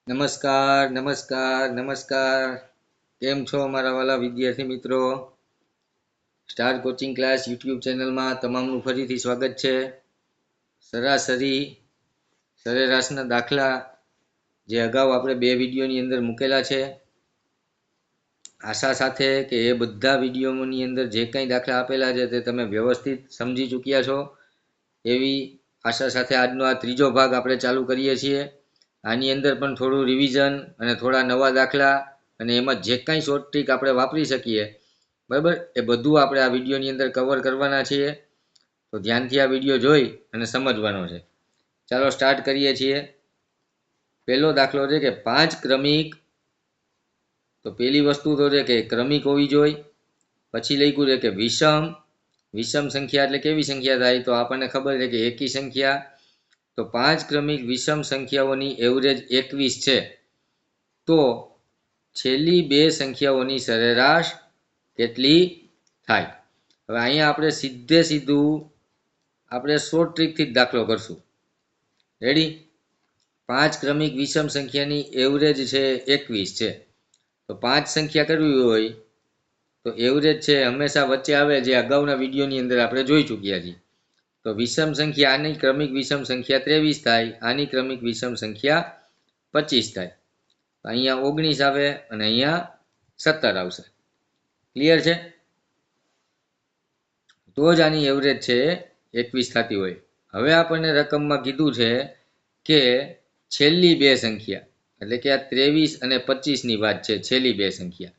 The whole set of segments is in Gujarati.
નમસ્કાર નમસ્કાર નમસ્કાર કેમ છો મારા વાલા વિદ્યાર્થી મિત્રો। સ્ટાર કોચિંગ ક્લાસ યુટ્યુબ ચેનલમાં તમામનું ફરીથી સ્વાગત છે। સરાસરી સરેરાશના દાખલા જે અગાઉ આપણે 2 વિડીયોની અંદર મૂકેલા છે, આશા સાથે કે એ બધા વિડીયોની અંદર જે કંઈ દાખલા આપેલા છે તે તમે વ્યવસ્થિત સમજી ચૂક્યા છો એવી આશા સાથે આજનો આ ત્રીજો ભાગ આપણે ચાલુ કરીએ છીએ। આની અંદર પણ થોડું રિવિઝન અને થોડા નવા દાખલા અને એમાં જે કાંઈ શોર્ટ ટ્રીક આપણે વાપરી શકીએ, બરાબર, એ બધું આપણે આ વિડીયોની અંદર કવર કરવાના છીએ। તો ધ્યાનથી આ વિડીયો જોઈ અને સમજવાનો છે। ચાલો સ્ટાર્ટ કરીએ છીએ। પહેલો દાખલો છે કે 5 ક્રમિક, તો પહેલી વસ્તુ તો છે કે ક્રમિક હોવી જોઈએ। પછી લખ્યું છે કે વિષમ સંખ્યા એટલે કેવી સંખ્યા થાય, તો આપણને ખબર છે કે એકી સંખ્યા। તો 5 ક્રમિક વિષમ સંખ્યાઓની એવરેજ 21 છે, તો છેલ્લી 2 સંખ્યાઓની સરેરાશ કેટલી થાય। હવે અહીંયા આપણે સીધું આપણે શોર્ટ ટ્રીકથી જ દાખલો કરશું। રેડી? 5 ક્રમિક વિષમ સંખ્યાની એવરેજ છે 21 છે, તો 5 સંખ્યા કરવી હોય તો એવરેજ છે હંમેશા વચ્ચે આવે, જે અગાઉના વિડીયોની અંદર આપણે જોઈ ચૂક્યા છીએ। તો વિષમ સંખ્યા, આની ક્રમિક વિષમ સંખ્યા 23 થાય, આની ક્રમિક વિષમ સંખ્યા 25 થાય। અહીંયા 19 આવે અને અહીંયા 17 આવશે। ક્લિયર છે? તો જ આની એવરેજ છે 21 થતી હોય। હવે આપણને રકમમાં કીધું છે કે છેલ્લી 2 સંખ્યા, એટલે કે આ 23 અને 25ની વાત છે, છેલ્લી 2 સંખ્યા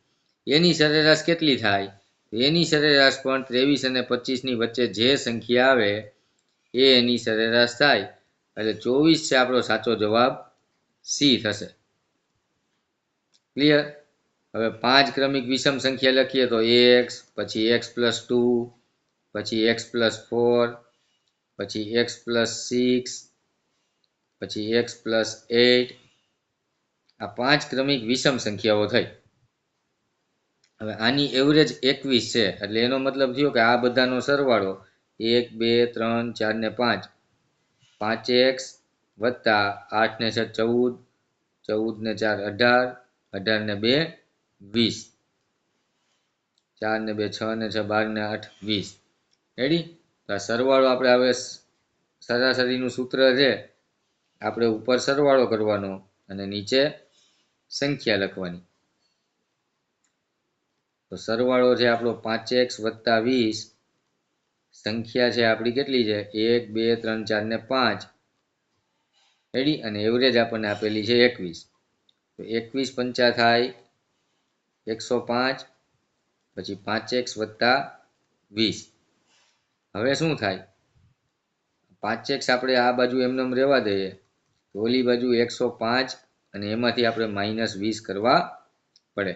એની સરેરાશ કેટલી થાય। એની સરેરાશ પણ 23 અને 25ની વચ્ચે જે સંખ્યા આવે એ એની સરેરાશ થાય, એટલે 24 છે આપણો સાચો જવાબ, સી થશે। ક્લિયર? હવે 5 ક્રમિક વિષમ સંખ્યા લખીએ તો x, પછી x + 2, પછી x + 4, પછી x + 6, પછી x + 8, આ 5 ક્રમિક વિષમ સંખ્યાઓ થઈ। હવે આની એવરેજ 21 છે, એટલે એનો મતલબ થયો કે આ બધાનો સરવાળો 1 2 3 4 ને 5, 5x વત્તા 8 ને 6 14, 14 ને 4 18, 18 ને 2 20, 4 ને 2 6 ને 6 12 ને 8 20। રેડી? તો આ સરવાળો આપણે હવે સરાસરીનું સૂત્ર છે, આપણે ઉપર સરવાળો કરવાનો અને નીચે સંખ્યા લખવાની। તો સરવાળો છે આપણો 5x વત્તા 20, સંખ્યા છે આપણી કેટલી છે 1 2 3 4 ને 5। રેડી? અને એવરેજ આપણને આપેલી છે 21, તો 21 પંચા થાય 105, પછી 5x વત્તા 20। હવે શું થાય, 5x આપણે આ બાજુ એમનેમ રહેવા દઈએ, તો ઓલી બાજુ 105 અને એમાંથી આપણે -20 કરવા પડે।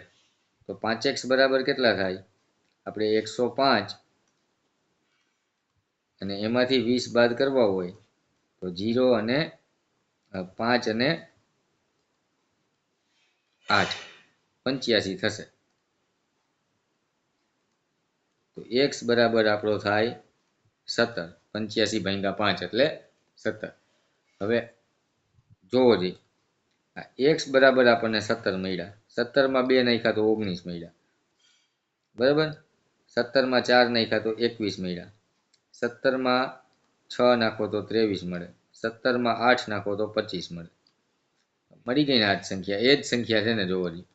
તો 5x બરાબર કેટલા થાય, આપણે 105 અને એમાંથી 20 બાદ કરવા હોય તો 0 અને 5 અને 8 85 થશે। તો x બરાબર આપણો થાય 17, 85 ભાગ્યા 5 એટલે 17। હવે જોવો જઈએ, આ x બરાબર આપણને 17 મળ્યા, 17માં 2 નાખ્યા તો 19 મળ્યા, બરાબર, 17માં 4 નાખ્યા તો 21 મળ્યા, 17માં 6 નાખો તો 23 મળે, 17માં 8 નાખો તો 25 મળે। મળી ગઈ ને આ જ સંખ્યા, એ જ સંખ્યા છે ને, જોવો જઈએ।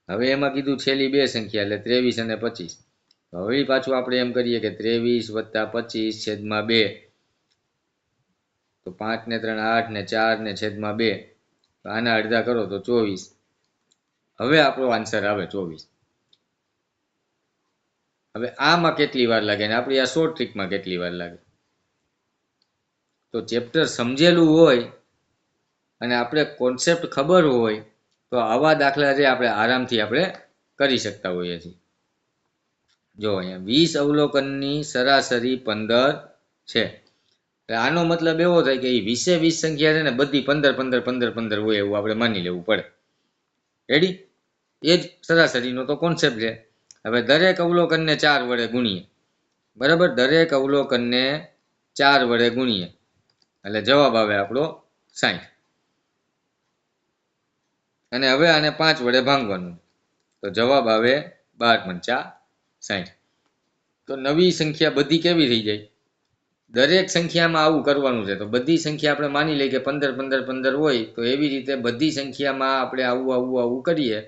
હવે એમાં કીધું છેલ્લી 2 સંખ્યા એટલે 23 અને 25, હવે પાછું આપણે એમ કરીએ કે 23 વત્તા 25 છેદમાં 2, તો 5 ને 3 8 ને 4 ને છેદમાં 2, તો આના અડધા કરો તો 24। હવે આપણો આન્સર આવે 24। હવે આમાં કેટલી વાર લાગે ને આપણી આ શોર્ટ ટ્રીકમાં કેટલી વાર લાગે, તો ચેપ્ટર સમજેલું હોય અને આપણે કોન્સેપ્ટ ખબર હોય તો આવા દાખલા છે આપણે આરામથી આપણે કરી શકતા હોઈએ છીએ। જો અહીંયા 20 અવલોકનની સરાસરી 15 છે, આનો મતલબ એવો થાય કે એ 20 સંખ્યા છે ને બધી 15 15 15 15 હોય એવું આપણે માની લેવું પડે। રેડી? એ જ સરાસરીનો તો કોન્સેપ્ટ છે। હવે દરેક અવલોકનને 4 વડે ગુણીએ, બરાબર, દરેક અવલોકનને 4 વડે ગુણીએ એટલે જવાબ આવે આપણો 60। અને હવે આને 5 વડે ભાંગવાનું, તો જવાબ આવે 12 પંચા 60. તો નવી સંખ્યા બધી કેવી થઈ જાય? દરેક સંખ્યામાં આવું કરવાનું છે. તો બધી સંખ્યા આપણે માની લઈએ કે 15 15 15 હોય, તો એવી રીતે બધી સંખ્યામાં આપણે આવું કરીએ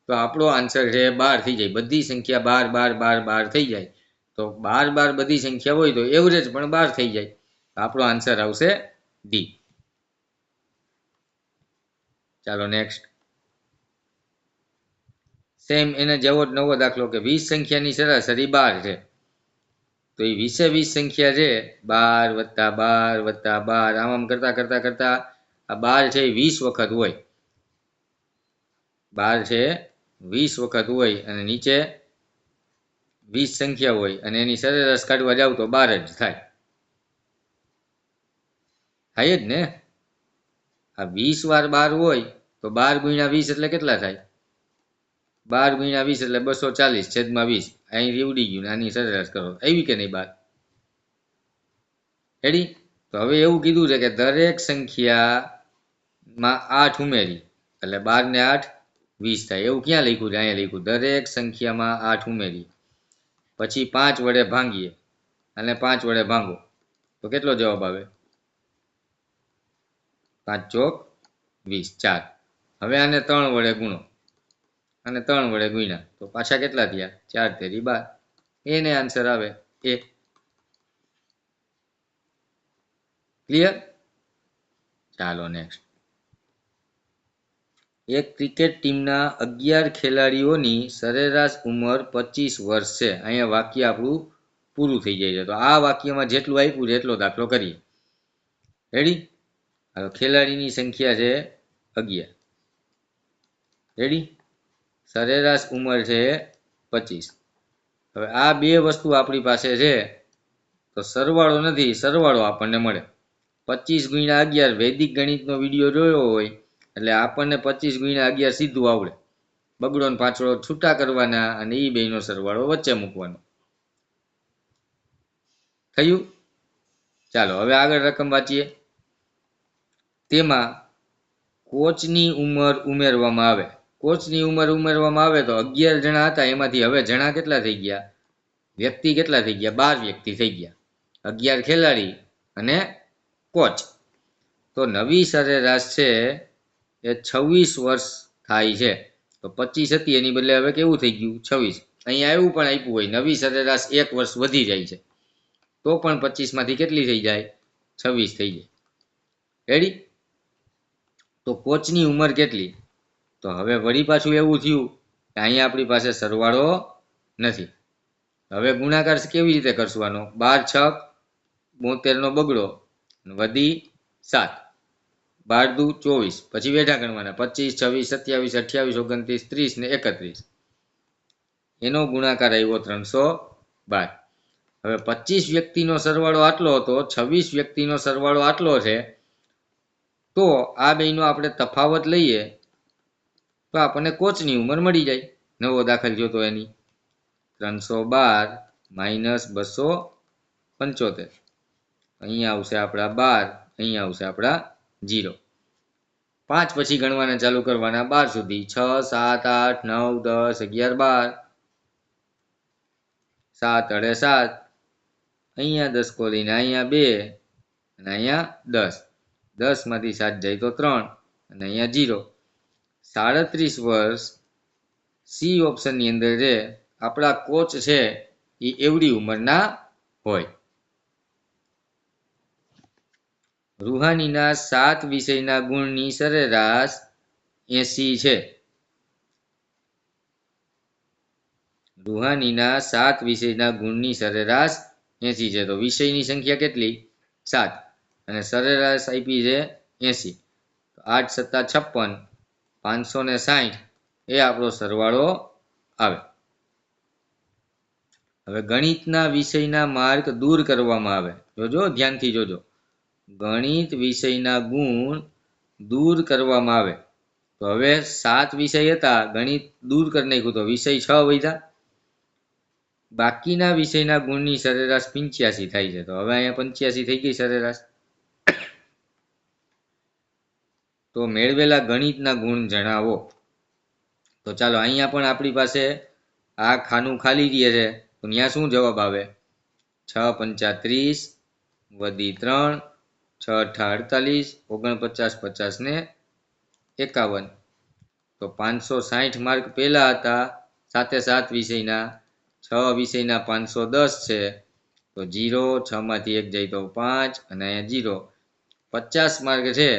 તો આપણો આન્સર છે 12 થઈ જાય. બધી સંખ્યા 12 12 12 12 થઈ જાય. તો 12 12 બધી સંખ્યા હોય તો એવરેજ પણ 12 થઈ જાય. આપણો આન્સર આવશે ડી. ચાલો નેક્સ્ટ. સેમ એને જેવો જ નવો દાખલો કે 20 સંખ્યાની સરાસરી 12 છે. તો એ 20 20 સંખ્યા છે 12 + 12 + 12, આમ કરતા કરતા કરતા આ 12 છે એ 20 વખત હોય. 12 છે 20 વખત હોય અને નીચે 20 સંખ્યા હોય અને એની સરેરાશ કાઢવા જાવ તો 12 જ થાય. થાય જ ને? આ 20 વાર 12 હોય તો 12 × 20 એટલે કેટલા થાય? 12 × 20 એટલે 240/20. અહીં ઉડી ગયું. આની સરેરાશ કરો. આવી કે નહીં 12? રેડી? તો હવે એવું કીધું છે કે દરેક સંખ્યામાં 8 ઉમેરી એટલે 12 ને 8 20 થાય. એવું ક્યાં લખ્યું છે? અહીંયા લખ્યું દરેક સંખ્યામાં 8 ઉમેરી પછી 5 વડે ભાંગીએ અને 5 વડે ભાંગો તો કેટલો જવાબ આવે? 5 ચોક 20, 4. હવે આને 3 વડે ગુણો અને 3 વડે ગુણ્યા તો પાછા કેટલા થયા? 4 તેરી 12. એને આન્સર આવે એ. ક્લિયર? ચાલો નેક્સ્ટ. એક ક્રિકેટ ટીમના 11 ખેલાડીઓની સરેરાશ ઉંમર 25 વર્ષ છે. અહીંયા વાક્ય આપણું પૂરું થઈ જાય છે. તો આ વાક્યમાં જેટલું આપ્યું છે એટલો દાખલો કરીએ. રેડી? હવે ખેલાડીની સંખ્યા છે 11. રેડી? સરેરાશ ઉંમર છે 25. હવે આ બે વસ્તુ આપણી પાસે છે તો સરવાળો નથી, સરવાળો આપણને મળે. 25 × 11 વૈદિક ગણિતનો વિડીયો જોયો હોય એટલે આપણને 25 × 11 સીધું આવડે. બગડો ને પાછળો છૂટા કરવાના અને એ બેનો સરવાળો વચ્ચે મૂકવાનો. થયું? ચાલો હવે આગળ રકમ વાંચીએ. તેમાં કોચની ઉંમર ઉમેરવામાં આવે. કોચની ઉંમર ઉમેરવામાં આવે તો 11 જણા હતા, એમાંથી હવે જણા કેટલા થઈ ગયા? વ્યક્તિ કેટલા થઈ ગયા? 12 વ્યક્તિ થઈ ગયા. 11 ખેલાડી અને કોચ. તો નવી સરેરાશ છે એ 26 વર્ષ થાય છે. તો 25 હતી એની બદલે હવે કેવું થઈ ગયું? 26. અહીંયા એવું પણ આપ્યું હોય નવી સરેરાશ 1 વર્ષ વધી જાય છે તો પણ 25 માંથી કેટલી થઈ જાય? 26 થઈ જાય. રેડી? તો કોચની ઉંમર કેટલી? તો હવે વળી પાછું એવું થયું કે અહીંયા આપણી પાસે સરવાળો નથી. હવે ગુણાકાર કેવી રીતે કરવાનો? 12 × 6 72 નો બગડો વધી 7, 12 દુ 24. પછી વેઢા ગણવાના 25 26 27 28 29 30 ને 31. એનો ગુણાકાર આવ્યો 312. હવે 25 વ્યક્તિનો સરવાળો આટલો હતો, 26 વ્યક્તિનો સરવાળો આટલો છે. તો આ બેનો આપણે તફાવત લઈએ તો આપણને કોચની ઉંમર મળી જાય. નવો દાખલ થયો તો એની 312 - 275. અહીંયા આવશે આપણા 12, અહીંયા આવશે આપણા 0. 5 પછી ગણવાના ચાલુ કરવાના 12 સુધી. 6 7 8 9 10 11 12. 7 અડે 7. અહીંયા 10 ખોલીને અહીંયા 2 અને અહીંયા 10. 10 માંથી 7 જાય તો 3 અને અહીંયા 0. 37 વર્ષ સી ઓપ્શનની અંદર છે. આપણા કોચ છે એ એવડી ઉંમરના હોય. રૂહાનીના 7 વિષયના ગુણની સરેરાશ 80 છે. રૂહાનીના 7 વિષયના ગુણની સરેરાશ 80 છે. તો વિષયની સંખ્યા કેટલી? 7 અને સરેરાશ આપી છે 80. 8 × 7 = 56, 560 એ આપણો સરવાળો આવે. હવે ગણિતના વિષયના માર્ક દૂર કરવામાં આવે. જોજો, ધ્યાનથી જોજો. ગણિત વિષયના ગુણ દૂર કરવામાં આવે. તો હવે 7 વિષય હતા, ગણિત દૂર કરી નાખ્યું તો વિષય 6 વધ્યા. બાકીના વિષયના ગુણની સરેરાશ 85 થાય છે. તો હવે અહીંયા 85 થઈ ગઈ સરેરાશ. તો મેળવેલા ગણિતના ગુણ જણાવો. તો ચાલો અહીંયા પણ આપણી પાસે આ ખાનું ખાલી રહે છે, તો ત્યાં શું જવાબ આવે? 6 પંચા 30 વધી 3 6 અઠ્ઠા 48 49 50 ને 51. તો 560 માર્ક પહેલા હતા, સાથે 7 વિષયના, 6 વિષયના 510 છે. તો 0 6 માંથી 1 જાય તો 5 અને અહીંયા 0. 50 માર્ક છે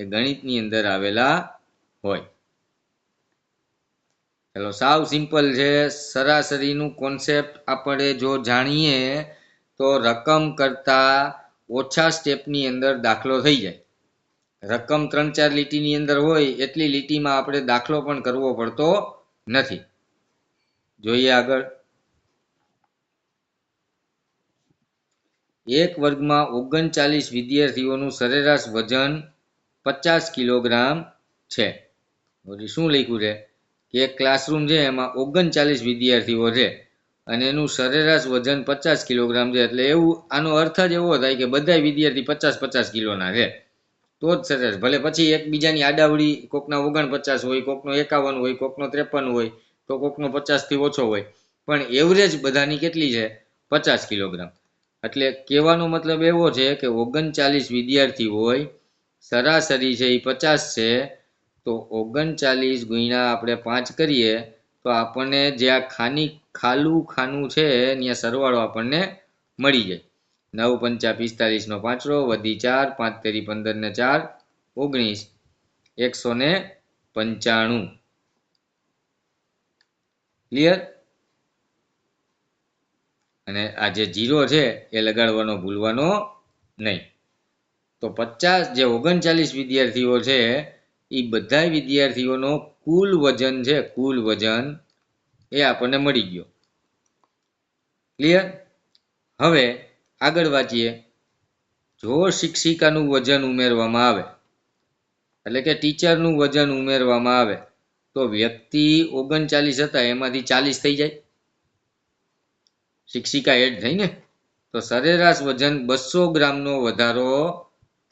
એ ગણિતની અંદર આવેલા હોય. ચલો સાવ સિમ્પલ છે. સરાસરીનું કોન્સેપ્ટ આપણે જો જાણીએ તો રકમ કરતા ઓછા સ્ટેપની અંદર દાખલો થઈ જાય. રકમ 3-4 લીટીની અંદર હોય એટલી લીટીમાં આપણે દાખલો પણ કરવો પડતો નથી. જોઈએ આગળ. એક વર્ગમાં 39 વિદ્યાર્થીઓનું સરેરાશ વજન 50 કિલોગ્રામ છે. શું લખ્યું છે કે એક ક્લાસરૂમ છે એમાં 39 વિદ્યાર્થીઓ છે અને એનું સરેરાશ વજન 50 કિલોગ્રામ છે. એટલે એવું આનો અર્થ જ એવો થાય કે બધા વિદ્યાર્થી 50-50 કિલોના છે તો જ સરેરાશ. ભલે પછી એકબીજાની આડાવડી કોકના 49 હોય, કોકનો 51 હોય, કોકનો 53 હોય, તો કોકનો 50 થી ઓછો હોય, પણ એવરેજ બધાની કેટલી છે? 50 કિલોગ્રામ. એટલે કહેવાનો મતલબ એવો છે કે 39 વિદ્યાર્થી હોય, સરાસરી છે એ 50 છે. તો 39 ગુણ્યા આપણે 5 કરીએ તો આપણને જે આ ખાનું છે ત્યાં સરવાળો આપણને મળી જાય. 9 પંચા 45 નો 5 વધી 4 5 તેરી 15 ને 4 19 195. ક્લિયર? અને આ જે 0 છે એ લગાડવાનો ભૂલવાનો નહીં. તો 50 જે 39 વિદ્યાર્થીઓ છે એ બધા વિદ્યાર્થીઓનો કુલ વજન છે, કુલ વજન એ આપણને મળી ગયો. ક્લિયર? હવે આગળ વાંચીએ. જો શિક્ષિકાનું વજન ઉમેરવામાં આવે, એટલે કે ટીચરનું વજન ઉમેરવામાં આવે તો વ્યક્તિ 39 હતા એમાંથી 40 થઈ જાય. શિક્ષિકા એડ થઈ ને, તો સરેરાશ વજન 200 ગ્રામનો વધારો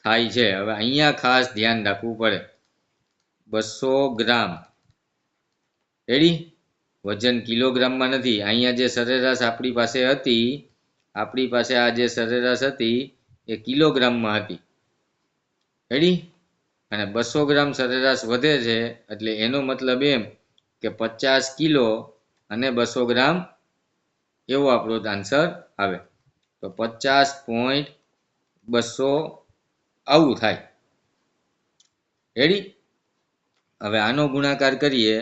થાય છે. હવે અહીંયા ખાસ ધ્યાન રાખવું પડે. 200 ગ્રામ. રેડી? વજન કિલોગ્રામમાં નથી. અહીંયા જે સરેરાશ આપણી પાસે હતી, આપણી પાસે આ જે સરેરાશ હતી એ કિલોગ્રામમાં હતી. રેડી? અને 200 ગ્રામ સરેરાશ વધે છે એટલે એનો મતલબ એમ કે 50 કિલો અને 200 ગ્રામ એવો આપણો આન્સર આવે. તો 50.200 આવું થાય. રેડી? હવે આનો ગુણાકાર કરીએ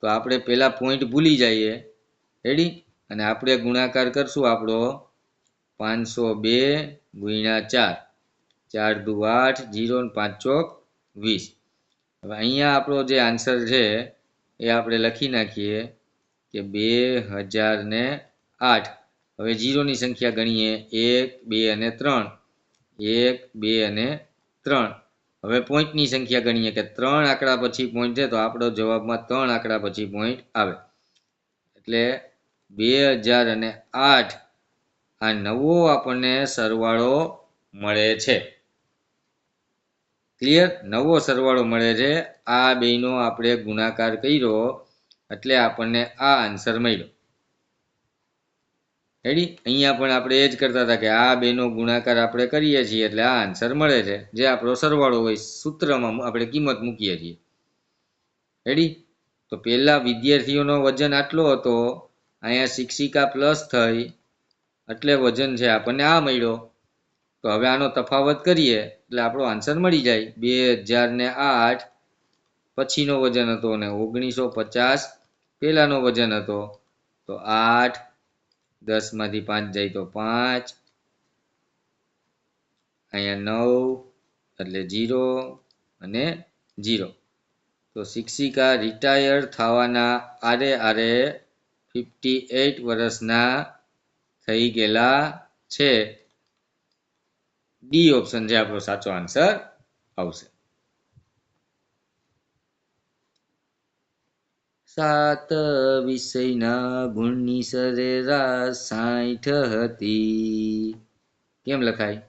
તો આપણે પેલા પોઈન્ટ ભૂલી જઈએ. રેડી? અને આપણે ગુણાકાર કરશું આપણો 502 ગુણ્યા 4 4 દુ 8 0 ને 5 ચોક 20. હવે અહીંયા આપણો જે આન્સર છે એ આપણે લખી નાખીએ કે 2008. હવે 0ની સંખ્યા ગણીએ 1 2 અને 3. 1 2 અને 3. હવે પોઈન્ટની સંખ્યા ગણીએ કે 3 આંકડા પછી પોઈન્ટ છે તો આપણો જવાબમાં 3 આંકડા પછી પોઈન્ટ આવે. એટલે 2008 આ નવો આપણને સરવાળો મળે છે. ક્લિયર? નવો સરવાળો મળે છે. આ બેનો આપણે ગુણાકાર કર્યો એટલે આપણને આ આન્સર મળ્યો. રેડી? અહીંયા પણ આપણે એ જ કરતા હતા કે આ બેનો ગુણાકાર આપણે કરીએ છીએ એટલે આ આન્સર મળે છે, જે આપણો સરવાળો હોય. સૂત્રમાં આપણે કિંમત મૂકીએ છીએ. રેડી? તો પહેલા વિદ્યાર્થીઓનો વજન આટલો હતો, અહીંયા શિક્ષિકા પ્લસ થઈ એટલે વજન છે આપણને આ મળ્યો. તો હવે આનો તફાવત કરીએ એટલે આપણો આન્સર મળી જાય. 2008 પછીનો વજન હતો અને 1950 પહેલાનો વજન હતો. તો 8 10 માંથી 5 જાય તો 5, અહીંયા 9 એટલે 0 અને 0. તો શિક્ષિકા રિટાયર થવાના આરે 58 વર્ષના થઈ ગયેલા છે. ડી ઓપ્શન છે આપણો સાચો આન્સર આવશે. 7 વિષયના ગુણની સરેરાશ 60 હતી. કેમ લખાય?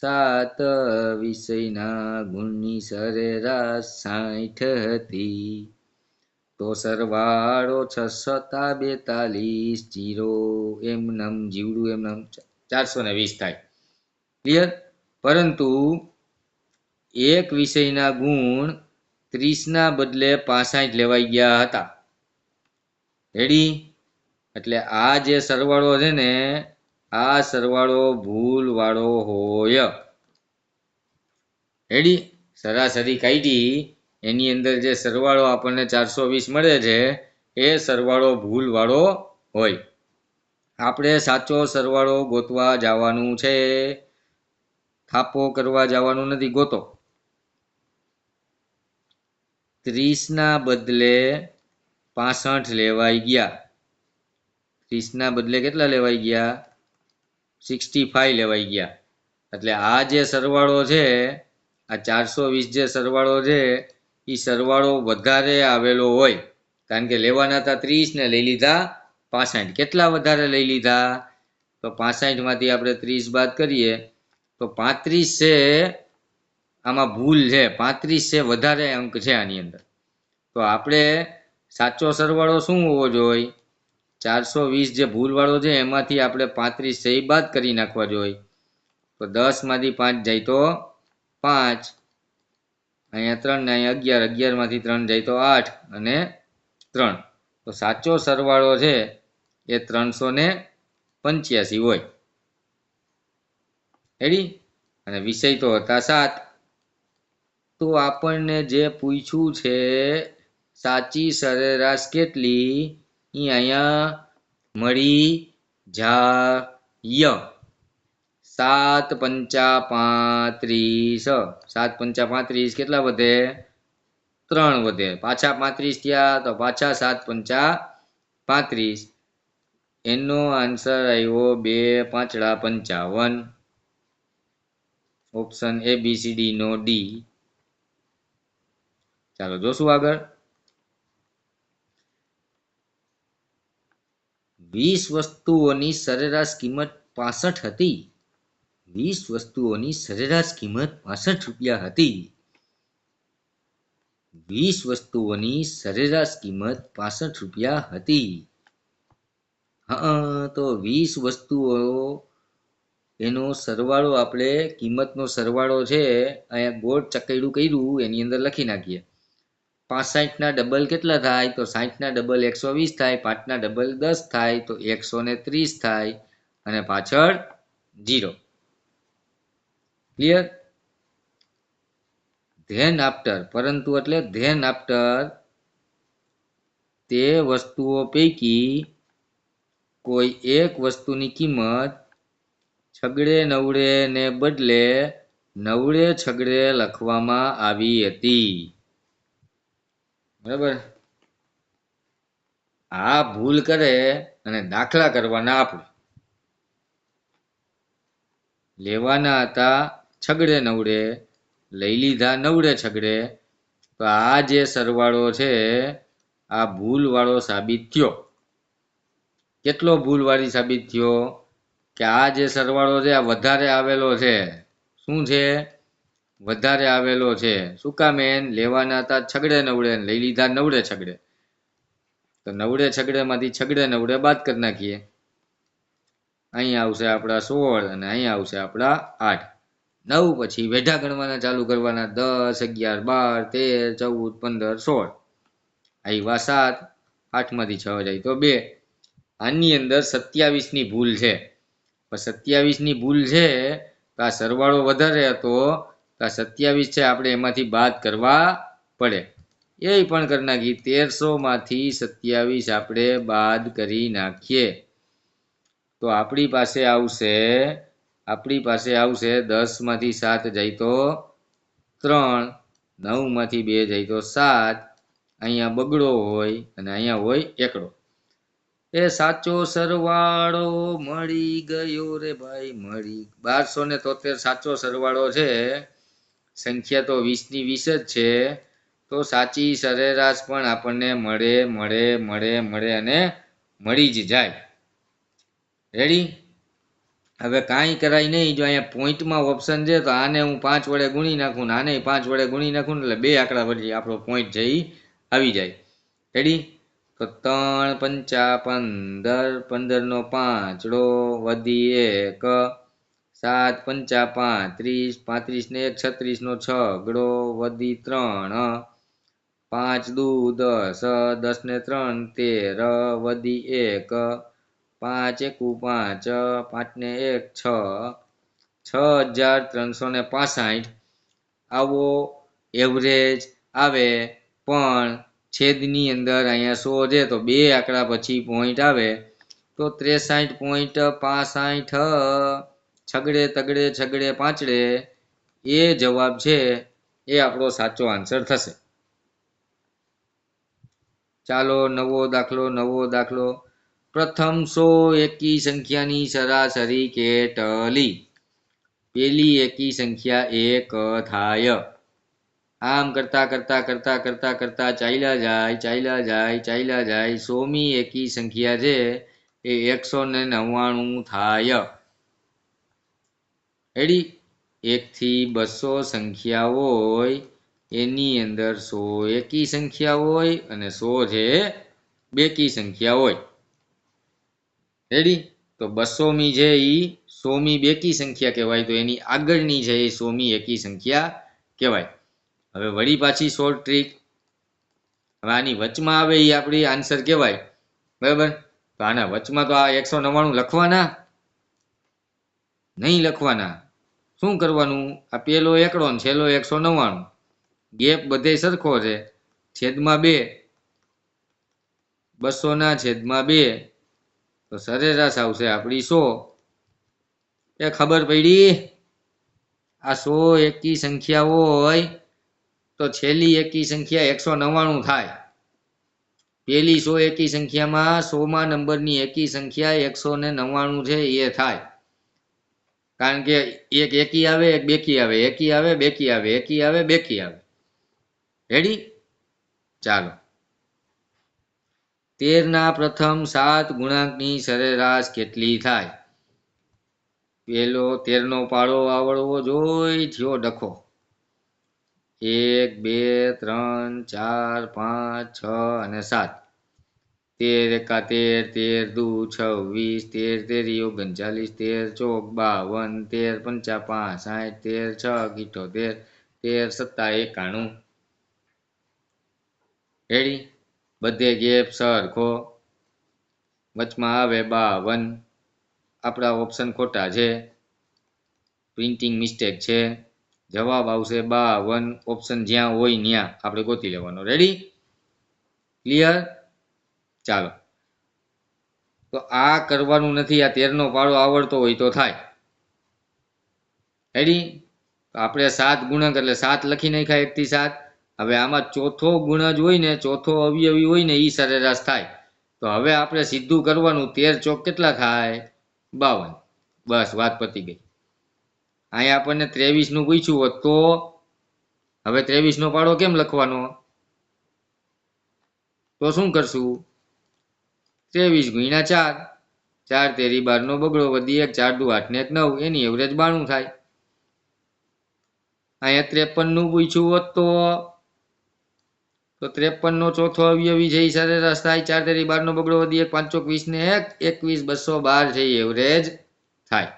સાત વિષયના ગુણની સરેરાશ 60 હતી. તો સરવાળો 642 જીરો એમનમ જીવડું એમનમ 420 થાય. ક્લિયર? પરંતુ એક વિષયના ગુણ 30ના બદલે 65 લેવાઈ ગયા હતા. રેડી? એટલે આ જે સરવાળો છે ને, આ સરવાળો ભૂલ વાળો હોય. રેડી? સરાસરી કાઢી એની અંદર જે સરવાળો આપણને 420 મળે છે એ સરવાળો ભૂલ વાળો હોય. આપણે સાચો સરવાળો ગોતવા જવાનું છે, થાપો કરવા જવાનું નથી, ગોતો. 30ના બદલે 65 લેવાઈ ગયા. 30ના બદલે કેટલા લેવાઈ ગયા? 65 લેવાઈ ગયા. એટલે આ જે સરવાળો છે, આ 420 જે સરવાળો છે એ સરવાળો વધારે આવેલો હોય. કારણ કે લેવાના હતા 30 ને લઈ લીધા 65. કેટલા વધારે લઈ લીધા? તો 65માંથી આપણે 30 બાદ કરીએ તો 35 છે. આમાં ભૂલ છે, 35 છે વધારે અંક છે આની અંદર. તો આપણે સાચો સરવાળો શું હોવો જોઈએ? 420 જે ભૂલ વાળો છે એમાંથી આપણે 35 છે એ બાદ કરી નાખવા જોઈએ. તો 10માંથી 5 જાય તો 5, અહીંયા 3 ને અહીંયા 11, 11માંથી 3 જાય તો 8 અને 3. તો સાચો સરવાળો છે એ 385 હોય. રેડી? અને વિષય તો હતા 7. તો આપણને જે પૂછ્યું છે સાચી સરેરાશ કેટલી, એ અહીંયા મળી જાય. 7 પંચા 35. 7 પંચા 35 કેટલા વધે? 3 વધે. પાછા 35 થયા તો પાછા 7 પંચા 35. એનો આન્સર આવ્યો 2 પાંચડા 55. ઓપ્શન ABCD નો ડી. ચાલો જોશું આગળ. 20 વસ્તુઓની સરેરાશ કિંમત 65 હતી. 20 વસ્તુઓની સરેરાશ કિંમત 65 રૂપિયા હતી. 20 વસ્તુઓની સરેરાશ કિંમત 65 રૂપિયા હતી. હા, તો 20 વસ્તુઓ એનો સરવાળો આપણે કિંમતનો સરવાળો છે અહીંયા ગોળ ચકેડું કર્યું એની અંદર લખી નાખીએ. 65ના ડબલ કેટલા થાય? તો 60ના ડબલ 120 થાય, 5ના ડબલ 10 થાય, તો 130 થાય અને પાછળ 0. ક્લિયર? ધેન આફ્ટર, પરંતુ એટલે ધેન આફ્ટર તે વસ્તુઓ પૈકી કોઈ એક વસ્તુની કિંમત છગડે નવડે ને બદલે નવડે છગડે લખવામાં આવી હતી. બરાબર? આ ભૂલ કરે અને દાખલા કરવાના આપણે. લેવાના હતા છગડે નવડે, લઈ લીધા નવડે છગડે. તો આ જે સરવાળો છે આ ભૂલ વાળો સાબિત થયો. કેટલો ભૂલ વાળી સાબિત થયો? કે આ જે સરવાળો છે આ વધારે આવેલો છે. શું છે? વધારે આવેલો છે. શું કામ? લેવાના હતા છગડે નવડે, લઈ લીધા નવડે છગડે. તો નવડે છગડે માંથી છગડે નવડે બાદ કરી નાખીએ. અહીંયા આવશે આપણા 16 અને અહીંયા આવશે આપણા 8. 9 પછી વેઢા ગણવાના ચાલુ કરવાના. 10, 11, 12, 13, 14, 15, 16. આવ્યા 7. 8માંથી 6 જાય તો 2. આની અંદર 27ની ભૂલ છે. 27ની ભૂલ છે તો આ સરવાળો વધારે હતો તો આ 27 છે આપણે એમાંથી બાદ કરવા પડે. એ પણ કરી નાખી. 1300માંથી 27 આપણે બાદ કરી નાખીએ તો આપણી પાસે આવશે 10માંથી 7 જાય તો 3, 9માંથી 2 જાય તો 7. અહીંયા બગડો હોય અને અહીંયા હોય એકડો. એ સાચો સરવાળો મળી ગયો રે ભાઈ, મળી. 1273 સાચો સરવાળો છે. સંખ્યા તો 20ની 20 જ છે. તો સાચી સરેરાશ પણ આપણને મળે અને મળી જ જાય. રેડી? હવે કાંઈ કરાય નહીં. જો અહીંયા પોઈન્ટમાં ઓપ્શન છે તો આને હું 5 વડે ગુણી નાખું ને આને 5 વડે ગુણી નાખું ને એટલે બે આંકડા વચ્ચે આપણો પોઈન્ટ છે એ આવી જાય. રેડી? તો 3 પંચા 15, 15 નો પાંચડો વધી 1, 7 પંચા 35, 35 ને 1 36 નો છગડો વધી 3, 5 દુ 10, 10 ને 3 13 વધી 1, 5 એકુ 5, 5 ને 1 6, 6365 આવો એવરેજ આવે. પણ છેદની અંદર અહીંયા 100 છે તો બે આંકડા પછી પોઈન્ટ આવે તો 63.65 છગડે તગડે છગડે પાંચડે એ જવાબ છે એ આપણો સાચો આન્સર થશે. ચાલો નવો દાખલો. પ્રથમ 100 એકી સંખ્યાની સરાસરી કેટલી? પેલી એકી સંખ્યા 1 થાય. આમ કરતા ચાલ્યા જાય 100મી એકી સંખ્યા છે એ 199 થાય. રેડી? 1 થી 200 સંખ્યા હોય એની અંદર 100 એકી સંખ્યા હોય અને 100 છે બેકી સંખ્યા હોય. રેડી? તો 200મી છે એ 100મી બેકી સંખ્યા કહેવાય, તો એની આગળની છે એ 100મી એકી સંખ્યા કહેવાય. હવે વળી પાછી શોર્ટ ટ્રીક. હવે આની વચમાં આવે એ આપણી આન્સર કહેવાય. બરાબર? તો આના વચમાં તો આ 199 લખવાના નહીં. શું કરવાનું? આ પેલો એકડો ને છેલ્લો 199, ગેપ બધે સરખો છે. છેદમાં 2, 200 ના છેદમાં 2 તો સરેરાશ આવશે આપણી 100. એ ખબર પડી? આ 100 એકી સંખ્યા હોય તો છેલ્લી એકી સંખ્યા 199 થાય. પેલી 100 એકી સંખ્યામાં 100મા નંબરની એકી સંખ્યા 199 છે એ થાય. કારણ કે એક એકી આવે, એક બેકી આવે, એકી આવે, બેકી આવે, એકી આવે, બેકી આવે. રેડી? ચાલો. 13ના પ્રથમ 7 ગુણાંકની સરેરાશ કેટલી થાય? પેલો 13નો પાડો આવડવો જોઈએ. થયો ડખો. 1 2 3 4 5 6 અને 7. 13 એકા 13, 13 દુ 26, 13 તેરી 39, 13 ચોક 52, 13 પંચા 65, 13 છ 78, 13 સત્તા 91. રેડી? બધે ગેપ સરખો. વચમાં આવે 52. આપણા ઓપ્શન ખોટા છે, પ્રિન્ટિંગ મિસ્ટેક છે. જવાબ આવશે 52. ઓપ્શન જ્યાં હોય ત્યાં આપણે ગોતી લેવાનો. રેડી? ક્લિયર? ચાલો. તો આ કરવાનું નથી. આ 13નો પાડો આવડતો હોય તો થાય. રેડી? તો આપણે 7 ગુણક એટલે 7 લખી નાખ્યા 1 થી 7. હવે આમાં ચોથો ગુણજ હોય ને, ચોથો અવયવી હોય ને એ સરેરાશ થાય. તો હવે આપણે સીધું કરવાનું. 13 ચોક કેટલા થાય? 52. બસ વાત પતી ગઈ. અહીંયા આપણને 23નું પૂછ્યું હોત તો હવે 23નો પાડો કેમ લખવાનો? તો શું કરશું? 23 ગુણ્યા 4, 4 તેરી 12નો બગડો વધી 1, 4 દુ 8 ને 1 9, એની એવરેજ 92 થાય. અહીંયા 53નું પૂછ્યું હોત તો 53નો ચોથો અવયવી છે એ સરેરાશ થાય. 4 તેરી 12નો બગડો વધી 1, 5 ચોક 20 ને 1, 21, 212 છે એ એવરેજ થાય.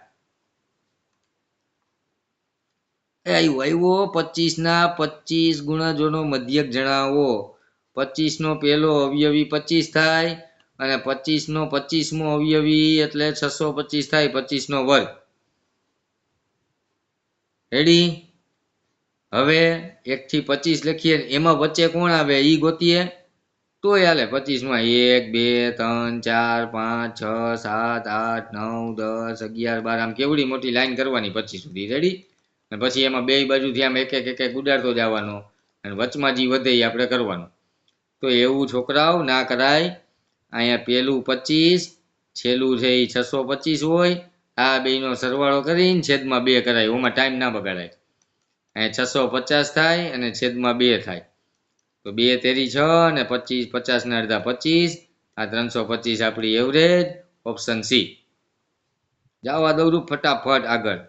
આવ્યો 25ના 25 ગુણજોનો મધ્યક જણાવો. 25નો પેલો અવયવી 25 થાય અને 25નો 25મો અવયવી એટલે 625 થાય. 25નો વર્ગ. રેડી? હવે 1 થી 25 લખીએ, એમાં વચ્ચે કોણ આવે એ ગોતીએ તોય હાલે. 25માં 1 2 3 4 5 6 7 8 9 10 11 12 આમ કેવડી મોટી લાઈન કરવાની 25 સુધી. રેડી? અને પછી એમાં બે બાજુથી આમ એક એક ઉડાડતો જવાનો અને વચમાં જે વધે એ આપણે કરવાનું. તો એવું છોકરાઓ ના કરાય. અહીંયા પેલું 25, છેલ્લું છે એ 625 હોય. આ બેનો સરવાળો કરીને છેદમાં 2 કરાય. ઓમાં ટાઈમ ના બગાડાય. અહીંયા 650 થાય અને છેદમાં 2 થાય. તો 2 તેરી 6 અને 25, 50 ના અડધા 25. આ 325 આપણી એવરેજ. Option C. જવા દઉં ફટાફટ આગળ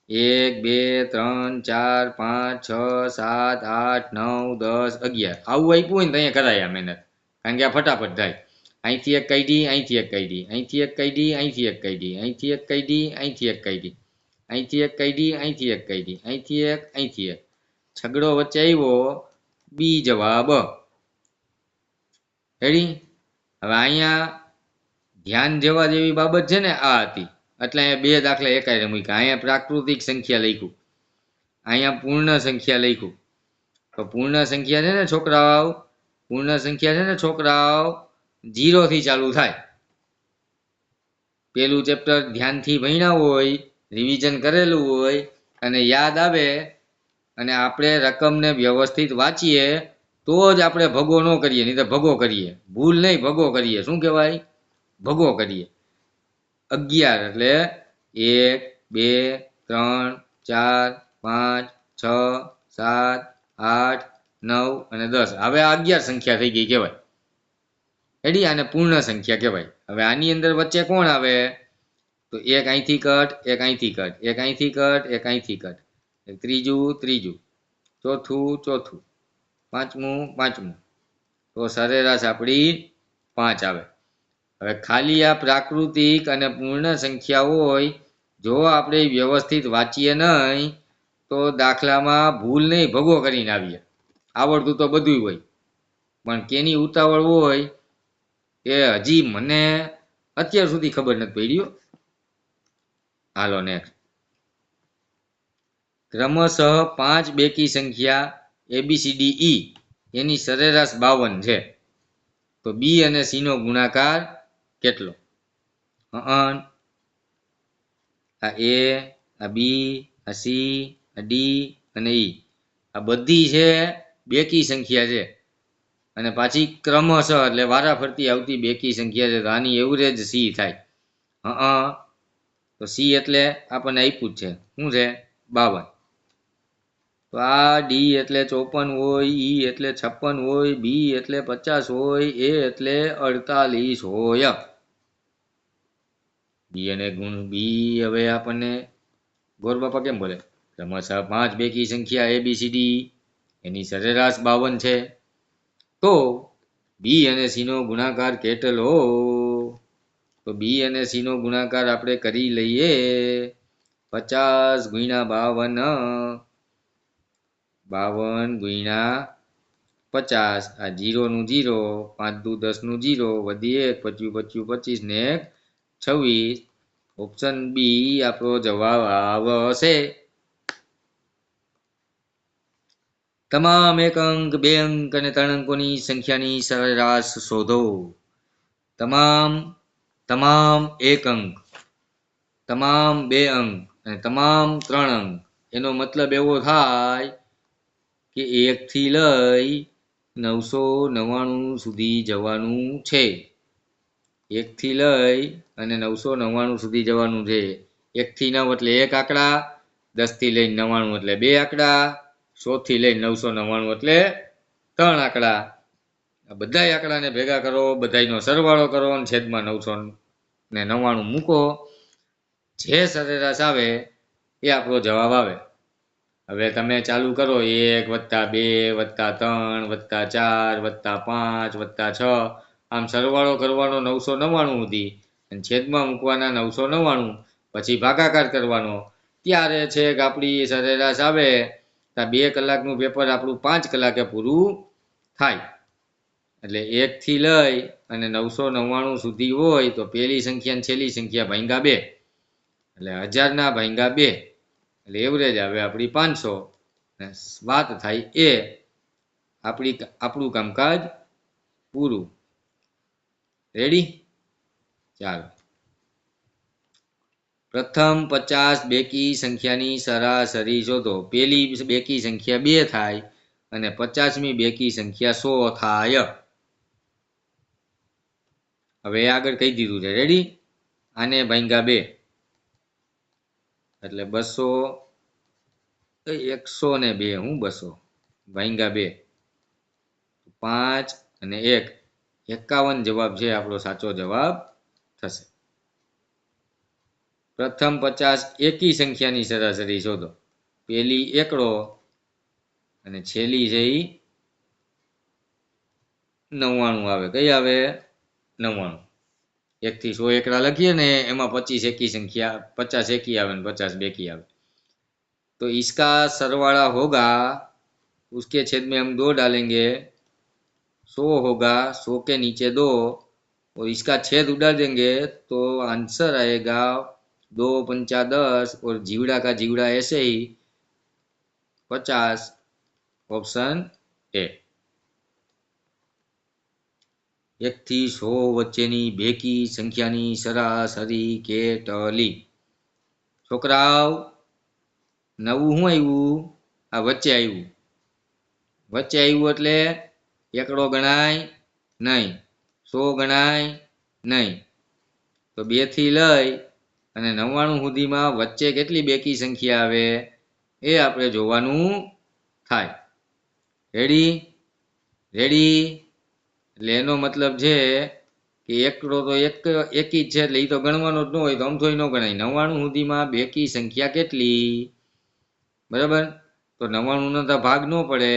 1 2 3 4 5 6 7 8 9 10 11 આવું આપ્યું હોય ને તો અહીંયા કરાય આ મહેનત, કારણ કે આ ફટાફટ થાય. અહીંથી એક કાઢી, અહીંથી એક કાઢી, અહીંથી એક કાઢી, અહીંથી એક કાઢી, અહીંથી એક કાઢી, અહીંથી એક કાઢી, અહીંથી એક કાઢી, અહીંથી એક કાઢી, અહીંથી એક, અહીંથી એક. છગડો વચ્ચે આવ્યો, બી જવાબ. રેડી? હવે અહીંયા ધ્યાન જેવા જેવી બાબત છે ને આ હતી, એટલે અહીંયા બે દાખલા એકારે મૂક્યા. અહીંયા પ્રાકૃતિક સંખ્યા લખ્યું, અહીંયા પૂર્ણ સંખ્યા લખ્યું. તો પૂર્ણ સંખ્યા છે ને છોકરાઓ, પૂર્ણ સંખ્યા છે ને છોકરાઓ 0 થી ચાલુ થાય. પેલું ચેપ્ટર ધ્યાનથી ભણ્યા હોય, રિવિઝન કરેલું હોય અને યાદ આવે અને આપણે રકમને વ્યવસ્થિત વાંચીએ તો જ આપણે ભગો ન કરીએ, નહીં તો ભગો કરીએ. ભૂલ નહીં, ભગો કરીએ. શું કહેવાય? ભગો કરીએ. 11 એટલે 1 2 3 4 5 6 7 8 9 અને 10. હવે આ 11 સંખ્યા થઈ ગઈ કહેવાય. રેડી? આને પૂર્ણ સંખ્યા કહેવાય. હવે આની અંદર વચ્ચે કોણ આવે? તો એક અહીંથી કટ, એક અહીંથી કટ, એક અહીંથી કટ, એક અહીંથી કટ, એક ત્રીજું ત્રીજું, ચોથું ચોથું, પાંચમું પાંચમું. તો સરેરાશ આપણી 5 આવે. હવે ખાલી આ પ્રાકૃતિક અને પૂર્ણ સંખ્યા હોય, જો આપણે વ્યવસ્થિત વાંચીએ નહીં તો દાખલામાં ભૂલ નહીં, ભગો કરીને આવીએ. આવડતું તો બધું હોય, પણ કેની ઉતાવળ હોય એ હજી મને અત્યાર સુધી ખબર નથી પડી. હાલો નેક્સ્ટ. ક્રમશઃ 5 બેકી સંખ્યા ABCDE એની સરેરાશ 52 છે. તો બી અને સી નો ગુણાકાર કેટલો? આ એ, આ બી, આ સી, આ ડી અને ઈ, આ બધી છે બેકી સંખ્યા છે અને પાછી ક્રમશઃ એટલે વારાફરતી આવતી બેકી સંખ્યા છે. તો આની એવરેજ સી થાય. તો સી એટલે આપણને આપ્યું જ છે, શું છે? 52. તો આ ડી એટલે 54 હોય, ઈ એટલે 56 હોય, બી એટલે 50 હોય, એ એટલે 48 હોય. બી અને ગુણ બી. હવે આપણને ગોરબાપા કેમ બોલે? ક્રમશઃ 5 બેકી સંખ્યા ABCD એની સરેરાશ 52 છે. તો બી અને સી નો ગુણાકાર કેટલો? તો બી અને સી નો ગુણાકાર આપણે કરી લઈએ. 50 ગુણ્યા 52, 52 ગુણ્યા 50. આ 0 નું 0, 5 દુ 10 નું 0, વધી 1, 25 25 ને 26. ઓપ્શન બી આપણો જવાબ આવશે. તમામ 1 અંક, 2 અંક અને 3 અંકોની સંખ્યાની સરેરાશ શોધો. તમામ 1 અંક, તમામ 2 અંક અને તમામ 3 અંક. એનો મતલબ એવો થાય કે 1 થી લઈ 999 સુધી જવાનું છે. 1 થી લઈ અને 999 સુધી જવાનું છે. 1 થી 9 એટલે 1 આંકડા, 10 થી લઈને 99 એટલે 2 આંકડા, 100 થી લઈને 999 એટલે 3 આંકડા. આ બધા આંકડાને ભેગા કરો, બધાનો સરવાળો કરો અને છેદમાં 999 મૂકો. જે સરેરાશ આવે એ આપણો જવાબ આવે. હવે તમે ચાલુ કરો 1 + 2 + 3 + 4 + 5 + 6. આમ સરવાળો કરવાનો 999 સુધી અને છેદમાં મૂકવાના 999, પછી ભાગાકાર કરવાનો. ત્યારે છે કે આપણી સરેરાશ આવે. 2 કલાકનું પેપર આપણું 5 કલાકે પૂરું થાય. એટલે 1 થી લઈ અને 999 સુધી હોય તો પહેલી સંખ્યા છેલ્લી સંખ્યા ભાગ્યા 2, એટલે 1000 ભાગ્યા 2, એટલે એવરેજ આવે આપણી 500. વાત થાય એ આપણું કામકાજ પૂરું. રેડી? ચાલો. પ્રથમ 50 બેકી સંખ્યાની સરાસરી શોધો. પહેલી બેકી સંખ્યા 2 થાય અને 50મી બેકી સંખ્યા 100 થાય. હવે આગળ કહી દીધું છે. રેડી? આને ભાગ્યા 2 એટલે 200, 102. હું 200 ભાગ્યા 2, 5 અને 1, 51 જવાબ છે આપણો સાચો જવાબ થશે. પ્રથમ 50 એકી સંખ્યાની સરાસરી શોધો. પેલી એકડો અને છેલ્લી છે એ 99 આવે. કઈ આવે? 99. 1 થી 100 એકડા લખીએ ને એમાં 25 એકી संख्या 50 एकी आवे 50 बेकी आवे. तो इसका सरवाड़ा होगा, उसके छेद में हम 2 डालेंगे, 100 होगा, 100 के नीचे 2 और इसका छेद उड़ा देंगे तो आंसर आएगा 2 पंचा 10 और जीवड़ा का जीवड़ा ऐसे ही 50. Option A. 1 થી 100 વચ્ચેની બેકી સંખ્યાની સરાસરી કેટલી? છોકરાઓ, નવું શું આવ્યું? આ વચ્ચે આવ્યું. વચ્ચે આવ્યું એટલે એકડો ગણાય નહીં, 100 ગણાય નહીં. તો 2 થી લઈ અને 99 સુધીમાં વચ્ચે કેટલી બેકી સંખ્યા આવે એ આપણે જોવાનું થાય. રેડી? રેડી? એટલે એનો મતલબ છે કે એકડો તો એકી જ છે એટલે એ તો ગણવાનો જ ન હોય તો અમથોય ન ગણાય. 99 સુધીમાં બેકી સંખ્યા કેટલી? બરાબર? તો 99 ના ભાગ ન પડે,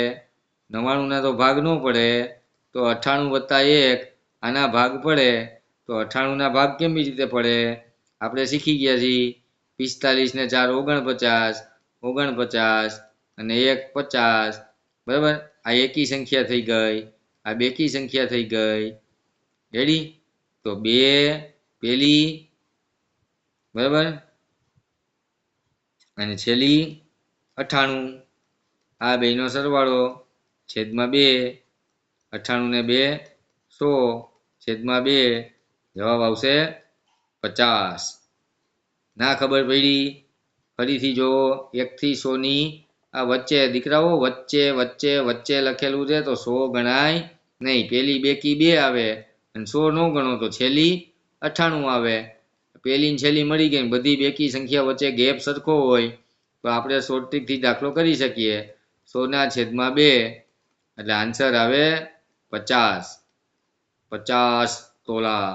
99 ના તો ભાગ ન પડે તો 98 વત્તા 1 આના ભાગ પડે. તો 98 ના ભાગ કેવી રીતે પડે? આપણે શીખી ગયા છીએ. 45 ને 4 49, 49 અને 1 50. બરાબર? આ એકી સંખ્યા થઈ ગઈ, આ બેકી સંખ્યા થઈ ગઈ. રેડી? તો 2 પેલી, બરાબર, અને છેલ્લી 98. આ બેનો સરવાળો છેદમાં 2, 98 ને 2 100 છેદમાં 2 જવાબ આવશે 50. ના ખબર પડી? ફરીથી જો. 1 થી 100 ની આ વચ્ચે દીકરાઓ વચ્ચે વચ્ચે વચ્ચે લખેલું છે તો 100 ગણાય નહીં. પેલી બેકી 2 આવે અને 100 ન ગણો તો છેલ્લી 98 આવે. પેલી ને છેલ્લી મળી ગઈ, બધી બેકી સંખ્યા વચ્ચે ગેપ સરખો હોય તો આપણે શોર્ટ ટ્રીકથી દાખલો કરી શકીએ. 100 ના છેદમાં 2 એટલે આન્સર આવે 50. 50 તોલા.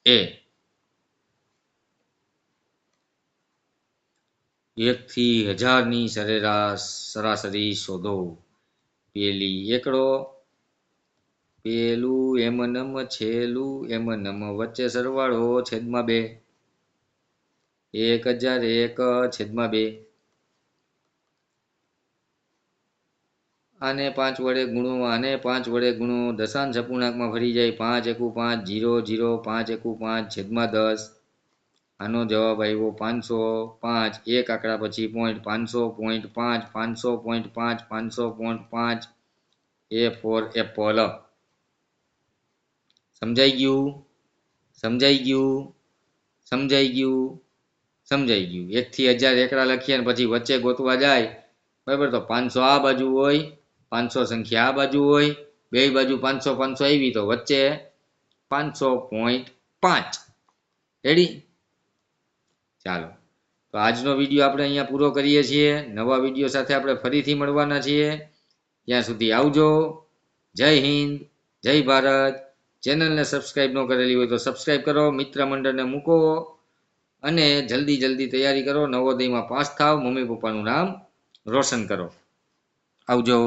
એ. 1 થી 1000 ની સરાસરી શોધો. પેલી એકડો, પેલું એમનમ, છેલ્લું એમનમ, વચ્ચે સરવાળો છેદમાં 2. 1001 છેદમાં 2. આને 5 વડે ગુણો, આને 5 વડે ગુણો, દશાંશ અપૂર્ણાંકમાં ફરી જાય. 5 એકુ 5 0 0, 5 એકુ 5 છેદમાં 10. આનો જવાબ આવ્યો 505. એક આંકડા પછી પોઈન્ટ 500.5, 500.5, 500.5. એ ફોર એપલ. સમજાઈ ગયું? સમજાઈ ગયું? સમજાઈ ગયું? સમજાઈ ગયું? 1 થી 1000 એકડા લખીએ ને પછી વચ્ચે ગોતવા જાય, બરાબર, તો 500 આ બાજુ હોય, 500 સંખ્યા આ બાજુ હોય, બે બાજુ 500 500 આવી તો વચ્ચે 500.5. રેડી? ચાલો, તો આજનો વિડીયો આપણે અહીંયા પૂરો કરીએ છીએ. નવા વિડીયો સાથે આપણે ફરીથી મળવાના છીએ. ત્યાં સુધી આવજો. જય હિન્દ, જય ભારત. ચેનલને સબસ્ક્રાઈબ ન કરેલી હોય તો સબસ્ક્રાઈબ કરો, મિત્ર મંડળને મૂકો અને જલ્દી તૈયારી કરો. નવોદયમાં પાસ થાવ, મમ્મી પપ્પાનું નામ રોશન કરો. આવજો.